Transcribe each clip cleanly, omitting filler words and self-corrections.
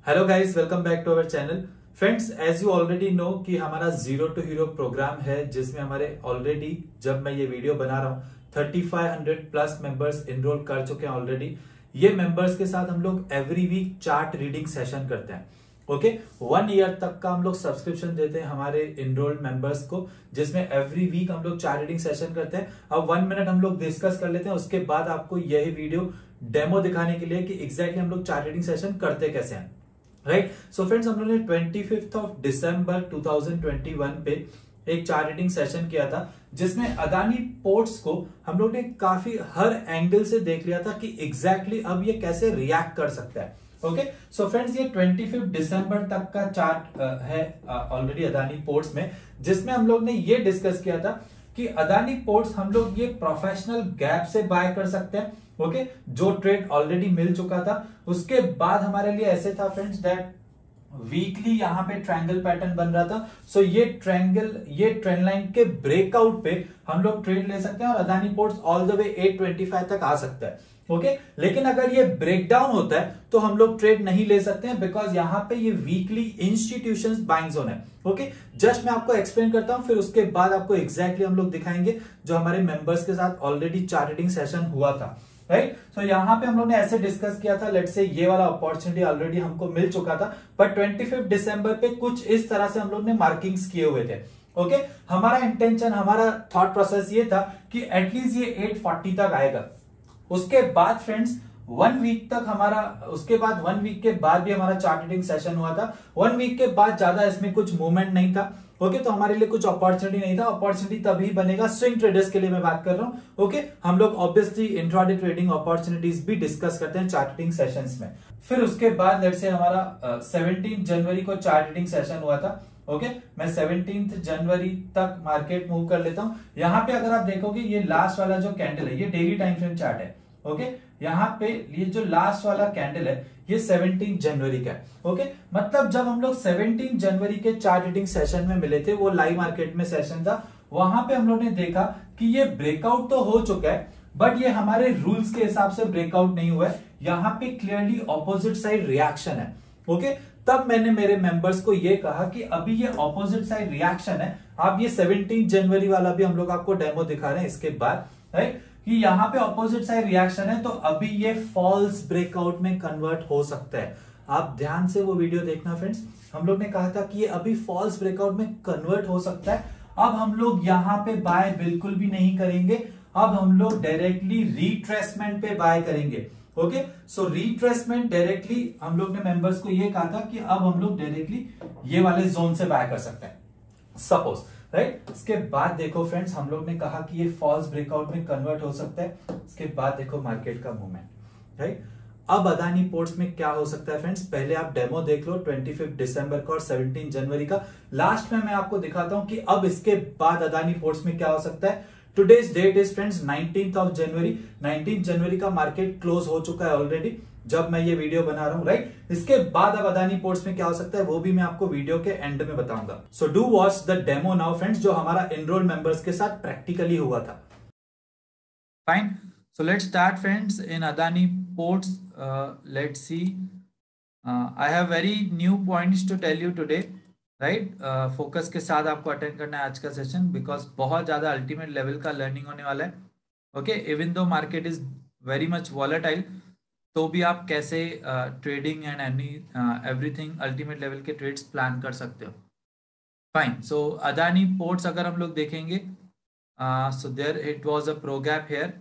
Hello guys, welcome back to our channel. Friends, as you already know कि हमारा zero to hero programme है, जिसमें हमारे already जब मैं ये वीडियो बना रहा हूँ 3500 प्लस मेंबर्स इनरोल कर चुके हैं ऑलरेडी। ये मेंबर्स के साथ हम लोग every week chart reading session करते हैं। ओके, 1 ईयर तक का हम लोग सब्सक्रिप्शन देते हैं हमारे इनरोल्ड मेंबर्स को, जिसमें एवरी वीक हम लोग चार्ट रीडिंग सेशन करते हैं। अब 1 मिनट हम लोग डिस्कस कर लेते हैं, उसके बाद आपको यही वीडियो डेमो दिखाने के लिए कि एग्जैक्टली हम लोग चार्ट रीडिंग सेशन करते कैसे हैं। राइट, सो फ्रेंड्स, हम लोगों ने 25 ऑफ दिसंबर 2021 पे एक चार्ट रीडिंग सेशन किया था, जिसमें अदानी पोर्ट्स को हम लोग ने काफी हर एंगल से देख लिया था कि एग्जैक्टली अब ये कैसे रिएक्ट कर सकता है। ओके, सो फ्रेंड्स, ये 25 दिसंबर तक का चार्ट है ऑलरेडी अदानी पोर्ट्स में, जिसमें हम लोग ने ये डिस्कस किया था कि अदानी पोर्ट्स हम लोग ये प्रोफेशनल गैप से बाय कर सकते हैं। ओके, जो ट्रेड ऑलरेडी मिल चुका था। उसके बाद हमारे लिए ऐसे था फ्रेंड्स दैट वीकली यहां पे ट्रायंगल पैटर्न बन रहा था। सो ये ट्रेंड लाइन के ब्रेकआउट पे हम लोग ट्रेड ले सकते हैं और Adani ports all the way 825 तक आ सकता है। ओके, लेकिन अगर ये ब्रेकडाउन होता है तो हम लोग ट्रेड नहीं ले सकते हैं, बिकॉज यहां पे ये वीकली इंस्टीट्यूशंस बाइंग जोन है। ओके, जस्ट मैं आपको एक्सप्लेन करता हूं, फिर उसके बाद आपको एग्जैक्टली हम लोग दिखाएंगे जो हमारे मेंबर्स के साथ ऑलरेडी चार्ट रीडिंग सेशन हुआ था। राइट, सो यहाँ पे हम लोग ने ऐसे डिस्कस किया था, लेट्स से ये वाला अपॉर्चुनिटी ऑलरेडी हमको मिल चुका था, पर 25 दिसंबर पे कुछ इस तरह से हम लोग ने मार्किंग्स किए हुए थे। ओके, हमारा इंटेंशन, हमारा थॉट प्रोसेस ये था कि एटलीस्ट ये 840 तक आएगा। उसके बाद फ्रेंड्स 1 वीक तक हमारा, उसके बाद 1 वीक के बाद भी हमारा चार्ट रीडिंग सेशन हुआ था। 1 वीक के बाद ज्यादा इसमें कुछ मूवमेंट नहीं था। ओके, तो हमारे लिए कुछ अपॉर्चुनिटी नहीं था। अपॉर्चुनिटी तभी बनेगा स्विंग ट्रेडर्स के लिए मैं बात कर रहा हूं। ओके, हम लोग ऑब्वियसली इंट्राडे ट्रेडिंग अपॉर्चुनिटीज भी डिस्कस करते हैं चार्ट रीडिंग सेशंस में। फिर उसके बाद लेट्स से हमारा 17 जनवरी को चार्ट रीडिंग सेशन हुआ था। ओके, मैं 17 जनवरी तक मार्केट मूव कर लेता हूं। यहां पे अगर आप देखोगे, ये लास्ट वाला जो कैंडल है ये डेली टाइम फ्रेम चार्ट है। ओके, यहाँ पे ये जो लास्ट वाला कैंडल है ये 17 जनवरी का है। ओके, मतलब जब हम लोग 17 जनवरी के चार्ट रीडिंग सेशन में मिले थे, वो लाइव मार्केट में सेशन था, वहां पे हम लोग ने देखा कि ये ब्रेकआउट तो हो चुका है, बट ये हमारे रूल्स के हिसाब से ब्रेकआउट नहीं हुआ है। यहाँ पे क्लियरली ऑपोजिट साइड रिएक्शन है। ओके, तब मैंने मेरे मेंबर्स को ये कहा कि अभी ये ऑपोजिट साइड रिएक्शन है। आप ये 17 जनवरी वाला भी हम लोग आपको डेमो दिखा रहे हैं इसके बाद, राइट, कि यहाँ पे ऑपोजिट साइड रिएक्शन है, तो अभी ये फॉल्स ब्रेकआउट में कन्वर्ट हो सकता है। आप ध्यान से वो वीडियो देखना फ्रेंड्स। हम लोग ने कहा था कि ये अभी फॉल्स ब्रेकआउट में कन्वर्ट हो सकता है। अब हम लोग यहाँ पे बाय बिल्कुल भी नहीं करेंगे, अब हम लोग डायरेक्टली रिट्रेसमेंट पे बाय करेंगे। ओके, सो रिट्रेसमेंट डायरेक्टली हम लोग ने मेंबर्स को ये कहा था कि अब हम लोग डायरेक्टली ये वाले जोन से बाय कर सकते हैं सपोज, राइट। इसके बाद देखो फ्रेंड्स, हम लोग ने कहा कि ये फॉल्स ब्रेकआउट में कन्वर्ट हो सकता है। इसके बाद देखो मार्केट का मूवमेंट, राइट। अब अदानी पोर्ट्स में क्या हो सकता है फ्रेंड्स, पहले आप डेमो देख लो 25 दिसंबर का और 17 जनवरी का। लास्ट में मैं आपको दिखाता हूं कि अब इसके बाद अदानी पोर्ट्स में क्या हो सकता है। Today's date is friends 19th of January. 19 जनवरी का मार्केट क्लोज हो चुका है ऑलरेडी जब मैं ये वीडियो बना रहा हूं, राइट। इसके बाद अब अदानी पोर्ट्स में क्या हो सकता है वो भी मैं आपको वीडियो के एंड में बताऊंगा। So do watch the demo now friends, जो हमारा एनरोल मेंबर्स के साथ प्रैक्टिकली हुआ था। Fine, so let's start friends in Adani Ports. Let's see, I have very new points to tell you today, right. Focus के साथ आपको अटेंड करना है आज का सेशन, बिकॉज बहुत ज्यादा अल्टीमेट लेवल का लर्निंग होने वाला है। Okay, even though market is very much volatile, तो भी आप कैसे trading and everything ultimate level के ट्रेड्स प्लान कर सकते हो। फाइन, सो अदानी पोर्ट्स अगर हम लोग देखेंगे, so there it was a pro gap here.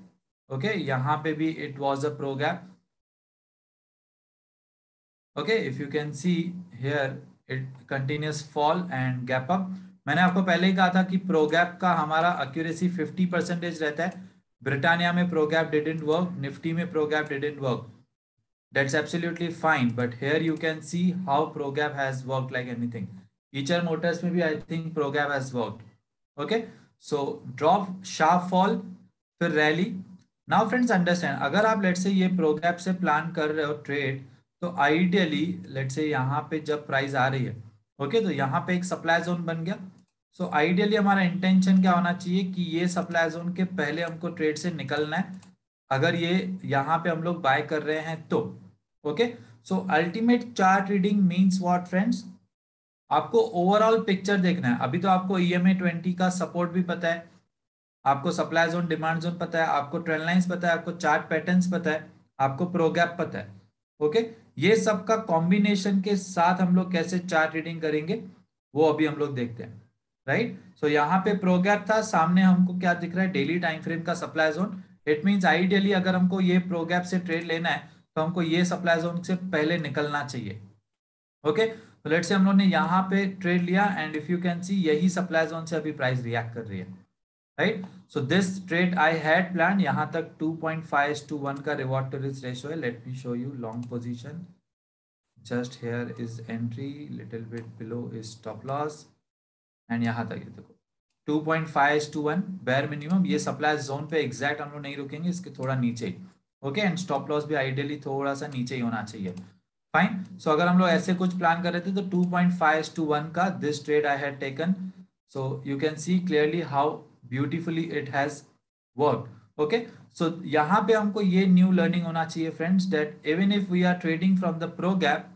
Okay, यहाँ पे भी it was a pro gap. Okay, if you can see here it continues fall and gap up. मैंने आपको पहले ही कहा था कि प्रो गैप का हमारा एक्यूरेसी 50% रहता है। ब्रिटानिया में pro gap didn't work, Nifty में pro gap didn't work. That's absolutely fine, but here you can see how ProGap has worked like anything. Eicher Motors में भी I think ProGap has worked. Okay, so drop, sharp fall, फिर rally. Now friends understand, अगर आप let's say ये ProGap से plan कर रहे हो ट्रेड, तो ideally let's say यहाँ पे जब प्राइस आ रही है, okay, तो यहाँ पे एक सप्लाई जोन बन गया। So ideally हमारा इंटेंशन क्या होना चाहिए कि ये सप्लाई जोन के पहले हमको ट्रेड से निकलना है, अगर ये यहाँ पे हम लोग बाय कर रहे हैं तो। Okay, so ultimate chart reading means what friends, आपको ओवरऑल पिक्चर देखना है। अभी तो आपको EMA 20 का सपोर्ट भी पता है, आपको सप्लाई जोन डिमांड जोन पता है, आपको ट्रेंड लाइंस पता है, आपको चार्ट पैटर्न्स पता है, आपको प्रो गैप पता है। ओके, ये सब का कॉम्बिनेशन के साथ हम लोग कैसे चार्ट रीडिंग करेंगे वो अभी हम लोग देखते हैं, राइट। सो यहाँ पे प्रो गैप था, सामने हमको क्या दिख रहा है, डेली टाइम फ्रेम का supply zone. It means ideally अगर हमको ये प्रो गैप से ट्रेड लेना है तो हमको ये सप्लाई जोन से पहले निकलना चाहिए। ओके, तो लेट्स से हम लोग ने यहाँ पे ट्रेड लिया एंड इफ यू कैन सी यही सप्लाई जोन से अभी प्राइस रिएक्ट कर रही है, right. So this trade I had plan, यहाँ तक 2.5:1 का रिवॉर्ड टू रिस्क रेशियो है। Late me show you long position, just here is entry, little bit below is stop loss and यहाँ तक ये देखो 2.5:1 बेयर मिनिमम। ये सप्लाई जोन पे एग्जैक्ट हम लोग नहीं रुकेंगे, इसके थोड़ा नीचे ही। ओके, एंड स्टॉप लॉस भी आइडियली थोड़ा सा नीचे ही होना चाहिए। फाइन, सो अगर हम लोग ऐसे कुछ प्लान कर रहे थे तो 2.5:1 का this trade I had taken. So you can see clearly how beautifully it has work. Okay, so यहाँ पे हमको ये न्यू लर्निंग होना चाहिए friends, that even if we are trading from the pro gap,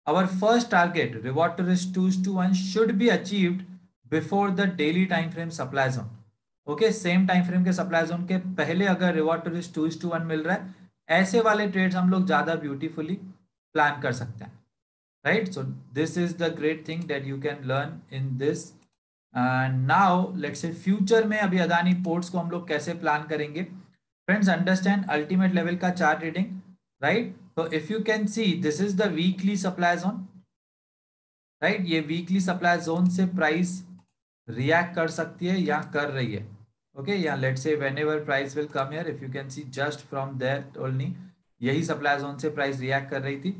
our first target reward to risk 2:1 should be achieved before the daily time frame supply zone। Okay, same time frame के supply zone के पहले अगर reward to risk 2:1 मिल रहा है, ऐसे वाले trades हम लोग ज्यादा ब्यूटीफुली प्लान कर सकते हैं, right. So this is the great thing that you can learn in this. Now let's say future में अभी अदानी पोर्ट्स को हम लोग कैसे प्लान करेंगे। फ्रेंड्स अंडरस्टैंड अल्टीमेट लेवल का चार्ट रीडिंग, राइट। तो if you can see this is the weekly supply zone, right. ये वीकली सप्लाई जोन से प्राइस रिएक्ट कर सकती है या कर रही है। ओके, या let's say whenever price will come here, if you can see just from that only यही सप्लाई जोन से प्राइस रिएक्ट कर रही थी।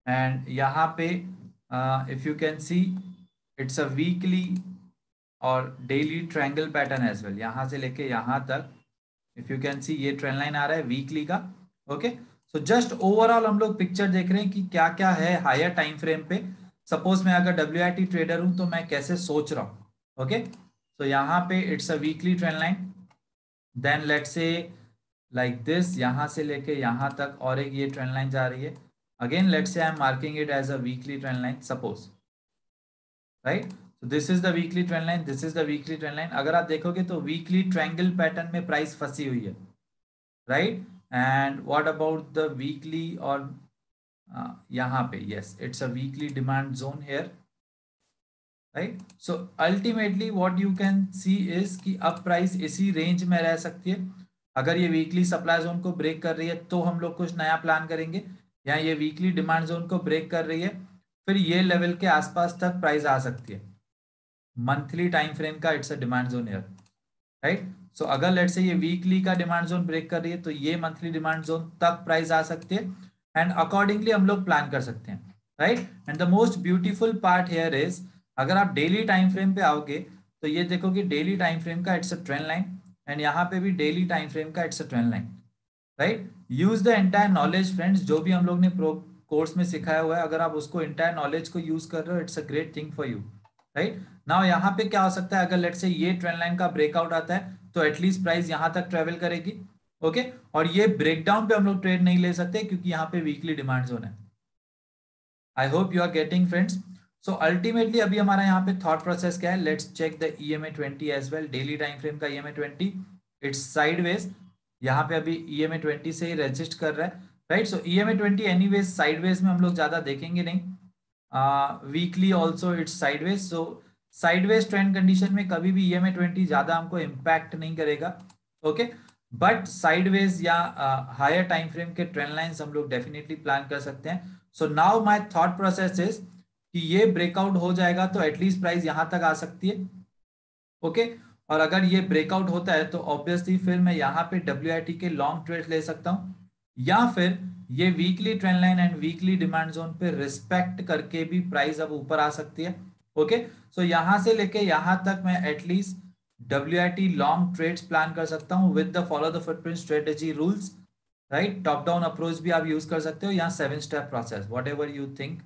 एंड यहाँ पे if you can see it's a weekly और daily triangle pattern as well, यहाँ से लेके यहाँ तक इफ यू कैन सी ये ट्रेंड लाइन आ रहा है वीकली का। ओके, सो जस्ट ओवरऑल हम लोग पिक्चर देख रहे हैं कि क्या क्या है हायर टाइम फ्रेम पे। सपोज मैं अगर WIT ट्रेडर हूं तो मैं कैसे सोच रहा हूं। ओके, सो यहाँ पे it's a weekly trend line, then let's say like this, यहाँ से लेके यहाँ तक और एक ये ट्रेंड लाइन जा रही है। Again let's say I am marking it as a weekly trend line suppose, right. so this is the weekly trend line, this is the weekly trend line। अगर आप देखोगे तो वीकली ट्रायंगल पैटर्न में price फंसी हुई है, राइट। And what about the weekly और यहाँ पे yes it's a weekly demand zone here, right. So ultimately what you can see is कि अब प्राइस इसी रेंज में रह सकती है। अगर ये वीकली सप्लाई जोन को ब्रेक कर रही है तो हम लोग कुछ नया प्लान करेंगे, या ये वीकली डिमांड जोन को ब्रेक कर रही है फिर ये लेवल के आसपास तक प्राइस आ सकती है। मंथली टाइम फ्रेम का it's a demand zone here, right. So अगर लेट्स से ये वीकली का डिमांड जोन ब्रेक कर रही है तो ये मंथली डिमांड जोन तक प्राइस आ सकती है एंड अकॉर्डिंगली हम लोग प्लान कर सकते हैं, right. And the most beautiful part here is अगर आप डेली टाइम फ्रेम पे आओगे तो ये देखो कि डेली टाइम फ्रेम का it's a trend line and यहाँ पे भी डेली टाइम फ्रेम का it's a trend line, right. Use the entire knowledge friends, जो भी हम लोग ने प्रो कोर्स में सिखाया हुआ है अगर आप उसको एंटायर नॉलेज को यूज कर रहे हो it's a great thing for you, right. Now यहाँ पे क्या हो सकता है, अगर लेट्स से ये ट्रेंड लाइन का ब्रेकआउट आता है तो एटलीस्ट प्राइस यहाँ तक ट्रेवल करेगी। ओके, और ये ब्रेकडाउन पे हम लोग ट्रेड नहीं ले सकते क्योंकि यहाँ पे वीकली डिमांड जोन है। I hope you are getting friends. So ultimately अभी हमारा यहाँ पे थॉट प्रोसेस क्या है, let's check the EMA 20 as well. Daily time frame का EMA 20 इट्स साइडवेज, यहाँ पे अभी EMA 20 से ही रजिस्ट कर रहा है, राइट। सो EMA 20 एनीवेज साइडवेज में हम लोग ज्यादा देखेंगे नहीं, weekly also it's sideways. So sideways trend condition में कभी भी EMA 20 ज्यादा हमको इम्पैक्ट नहीं करेगा। ओके, बट साइडवेज या हायर टाइम फ्रेम के ट्रेंड लाइंस हम लोग डेफिनेटली प्लान कर सकते हैं। So now my thought process is कि ये ब्रेकआउट हो जाएगा तो एटलीस्ट प्राइस यहां तक आ सकती है। ओके, और अगर ये ब्रेकआउट होता है तो ऑब्वियसली फिर मैं यहाँ पे WIT के लॉन्ग ट्रेड ले सकता हूँ, या फिर ये weekly trend line and weekly demand zone पे रिस्पेक्ट करके भी प्राइस अब ऊपर आ सकती है। ओके, सो यहां से लेके यहां तक मैं at least WIT long trades plan कर सकता हूँ with the follow the footprint strategy rules, right. Top down approach भी आप यूज कर सकते हो, यहाँ 7 स्टेप process, whatever you think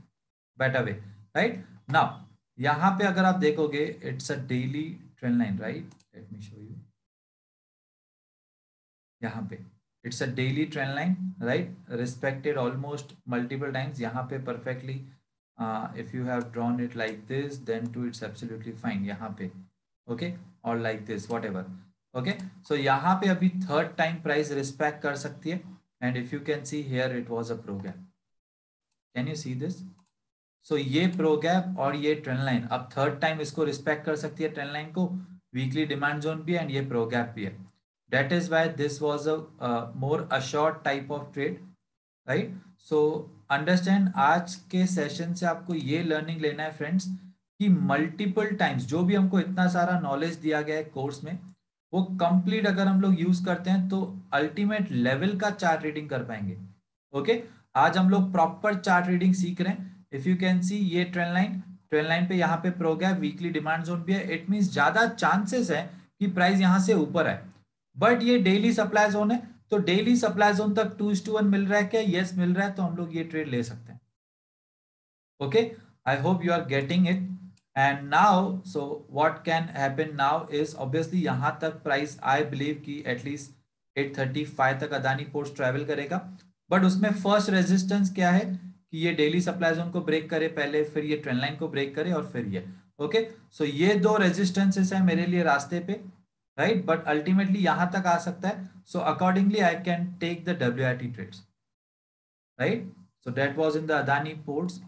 better way, right. Now यहाँ पे अगर आप देखोगे it's a daily trend line, right. Let me show you यहाँ पे, it's a daily trend line, right, respected almost multiple times. यहाँ पे perfectly if you have drawn it like this then too it's absolutely fine यहाँ पे, okay, और like this whatever. Okay, so यहाँ पे अभी थर्ड टाइम प्राइस रिस्पेक्ट कर सकती है. And if you can see here it was a pro gap. Can you see this? So ये प्रो गैप और ये ट्रेंड लाइन अब थर्ड टाइम इसको रिस्पेक्ट कर सकती है, ट्रेंड लाइन को. वीकली डिमांड जोन भी है एंड ये प्रो गैप भी है. That is why this was a more a short type of trade, right. So understand, आज के सेशन से आपको ये लर्निंग लेना है फ्रेंड्स कि मल्टीपल टाइम्स जो भी हमको इतना सारा नॉलेज दिया गया है कोर्स में, वो कंप्लीट अगर हम लोग यूज करते हैं तो अल्टीमेट लेवल का चार्ट रीडिंग कर पाएंगे. ओके, आज हम लोग प्रॉपर चार्ट रीडिंग सीख रहे हैं. इफ यू कैन सी ये ट्रेंड लाइन पे यहाँ पे pro gap, weekly demand zone भी है. इट मींस ज्यादा चांसेस है कि प्राइस यहाँ से ऊपर है. बट ये डेली सप्लाई जोन है, तो डेली सप्लाई जोन तक 2:1 मिल रहा है क्या? यस मिल रहा है, तो हम लोग ये ट्रेड ले सकते हैं. Okay, I hope you are getting it. And now so what can happen now is obviously यहाँ तक प्राइस आई बिलीव कि एटलीस्ट 835 तक अदानी पोर्ट्स ट्रेवल करेगा. बट उसमें फर्स्ट रेजिस्टेंस क्या है कि ये डेली सप्लाई जोन को ब्रेक करे पहले, फिर ये ट्रेंड लाइन को ब्रेक करे और फिर ये. ओके, सो ये दो रेजिस्टेंसेस है मेरे लिए रास्ते पे, राइट. बट अल्टीमेटली यहां तक आ सकता है. So accordingly I can take the WIT trades, right. So that was in the Adani Ports.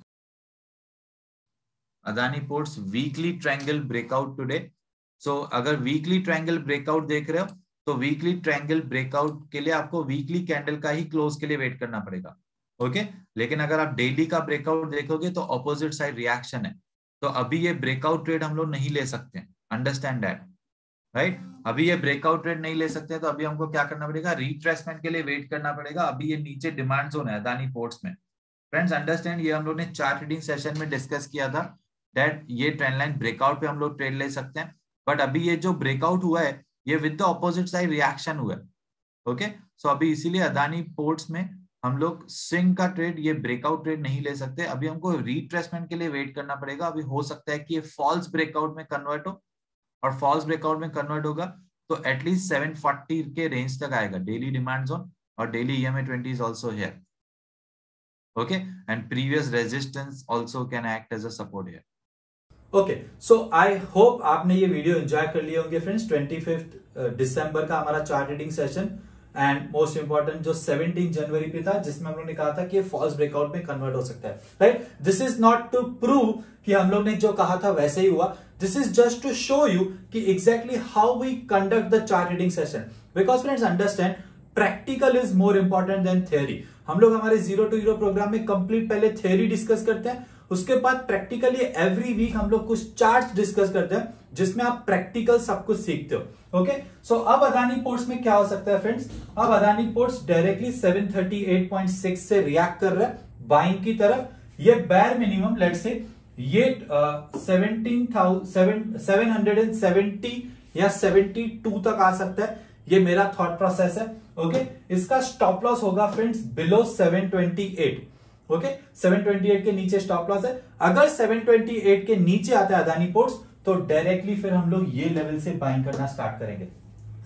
Adani Ports weekly triangle breakout today. So अगर वीकली ट्रायंगल ब्रेकआउट देख रहे हो तो वीकली ट्रायंगल ब्रेकआउट के लिए आपको वीकली कैंडल का ही क्लोज के लिए वेट करना पड़ेगा. ओके, लेकिन अगर आप डेली का ब्रेकआउट देखोगे तो ऑपोजिट साइड रिएक्शन है. तो अभी ये ब्रेकआउट ट्रेड हम लोग नहीं ले सकते. Understand that, right. अभी ये ब्रेकआउट ट्रेड नहीं ले सकते, तो अभी हमको क्या करना पड़ेगा? रिट्रेसमेंट के लिए वेट करना पड़ेगा. अभी ये नीचे डिमांड जोन है अदानी पोर्ट्स में. फ्रेंड्स अंडरस्टैंड, ये हम लोग ने चार्ट रीडिंग सेशन में डिस्कस किया था दैट ये ट्रेंड लाइन ब्रेकआउट पे हम लोग ट्रेड ले सकते हैं. बट अभी ये जो ब्रेकआउट हुआ है ये with the opposite side reaction हुआ है. ओके, सो अभी इसीलिए अदानी पोर्ट्स में हम लोग स्विंग का ट्रेड, ये ब्रेकआउट ट्रेड नहीं ले सकते. अभी हमको रिट्रेसमेंट के लिए वेट करना पड़ेगा. अभी हो सकता है कि ये फॉल्स ब्रेकआउट में कन्वर्ट हो, और फॉल्स ब्रेकआउट में कन्वर्ट होगा तो एटलीस्ट 740 के रेंज तक आएगा डेली डिमांड जोन. और daily EMA 20 is also here. Okay, and previous resistance also can act as a support here. Okay, so I hope आपने ये वीडियो एंजॉय कर लिए होंगे फ्रेंड्स. 25 दिसंबर का हमारा chart reading session, and most important जो 17 जनवरी पे था, जिसमें हम लोग ने कहा था कि फॉल्स ब्रेकआउट में कन्वर्ट हो सकता है, right. This is not to prove कि हम लोग ने जो कहा था वैसे ही हुआ. This is just to show you कि exactly how we conduct the chart reading session. Because friends understand, practical is more important than theory. हम लोग हमारे 0 to Hero प्रोग्राम में कंप्लीट पहले थ्योरी डिस्कस करते हैं, उसके बाद प्रैक्टिकली एवरी वीक हम लोग कुछ चार्ट्स डिस्कस करते हैं जिसमें आप प्रैक्टिकल सब कुछ सीखते हो. ओके, सो अब अदानी पोर्ट्स में क्या हो सकता है फ्रेंड्स? अब अदानी पोर्ट्स डायरेक्टली 738.6 से रिएक्ट कर रहा है बाइंग की तरफ. ये बैर मिनिमम लेट्स से ये 770 या 72 तक आ सकता है. ये मेरा थॉट प्रोसेस है. ओके, इसका स्टॉप लॉस होगा फ्रेंड्स बिलो 728. ओके, 728 के नीचे स्टॉप लॉस है. अगर 728 के नीचे आता है अदानी पोर्ट्स तो डायरेक्टली फिर हम लोग ये लेवल से बाइंग करना स्टार्ट करेंगे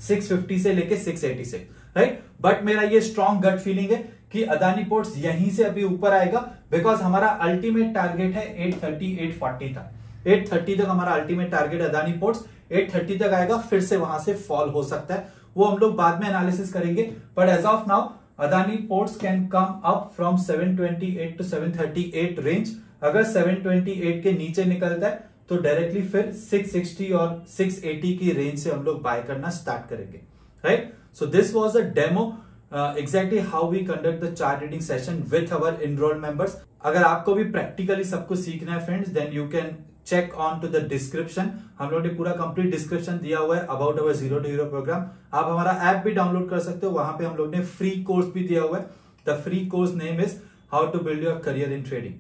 650 से लेके 680 से, राइट. बट मेरा ये स्ट्रॉन्ग गट फीलिंग है कि अदानी पोर्ट्स यहीं से अभी ऊपर आएगा, बिकॉज हमारा अल्टीमेट टारगेट है 830 840 तक. 830 तक हमारा अल्टीमेट टारगेट अदानी पोर्ट्स. 830 तक आएगा, फिर से वहां से फॉल हो सकता है, वो हम लोग बाद में एनालिसिस करेंगे. But as of now Adani ports can come up from 728 to 738 range. अगर 728 के नीचे निकलता है तो डायरेक्टली फिर 660 और 680 की रेंज से हम लोग बाय करना स्टार्ट करेंगे, right. So this was a demo exactly how we conduct the chart reading session with our enrolled members. अगर आपको भी प्रैक्टिकली सब कुछ सीखना है friends, then you can check on to the description. हम लोग ने पूरा कंप्लीट डिस्क्रिप्शन दिया हुआ है about our 0 to Hero programme. आप हमारा ऐप भी डाउनलोड कर सकते हो, वहां पे हम लोग ने फ्री कोर्स भी दिया हुआ है. The free course name is how to build your career in trading.